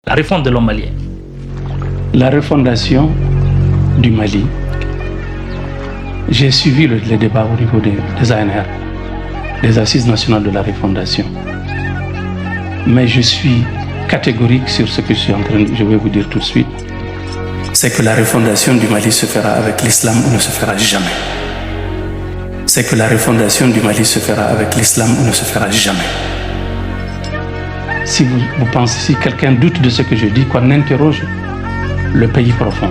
La réforme de l'homme malien. La refondation du Mali. J'ai suivi les débats au niveau des ANR, des Assises nationales de la refondation. Mais je suis catégorique sur ce que je vais vous dire tout de suite. C'est que la refondation du Mali se fera avec l'islam ou ne se fera jamais. C'est que la refondation du Mali se fera avec l'islam ou ne se fera jamais. Si vous pensez, si quelqu'un doute de ce que je dis, qu'on interroge le pays profond,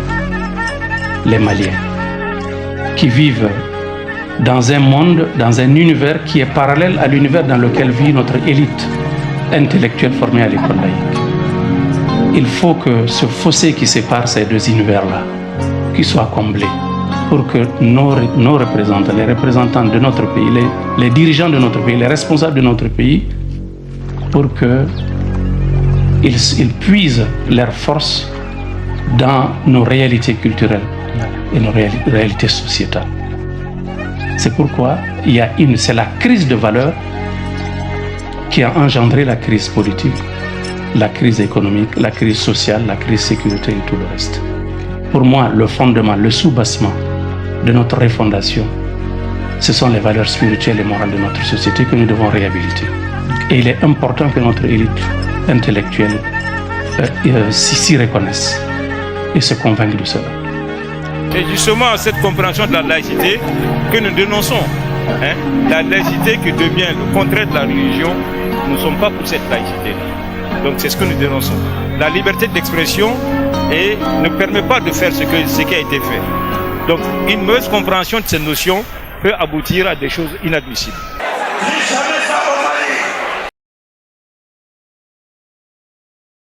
les Maliens, qui vivent dans un monde, dans un univers qui est parallèle à l'univers dans lequel vit notre élite intellectuelle formée à l'école laïque. Il faut que ce fossé qui sépare ces deux univers-là, qui soit comblé pour que nos représentants, les représentants de notre pays, les dirigeants de notre pays, les responsables de notre pays, pour qu'ils puisent leur force dans nos réalités culturelles et nos réalités sociétales. C'est pourquoi c'est la crise de valeurs qui a engendré la crise politique, la crise économique, la crise sociale, la crise sécurité et tout le reste. Pour moi, le fondement, le sous-bassement de notre refondation, ce sont les valeurs spirituelles et morales de notre société que nous devons réhabiliter. Et il est important que notre élite intellectuelle s'y reconnaisse et se convainque de cela. C'est justement cette compréhension de la laïcité que nous dénonçons. La laïcité qui devient le contraire de la religion, nous ne sommes pas pour cette laïcité-là. Donc c'est ce que nous dénonçons. La liberté d'expression ne permet pas de faire ce qui a été fait. Donc une mauvaise compréhension de cette notion peut aboutir à des choses inadmissibles.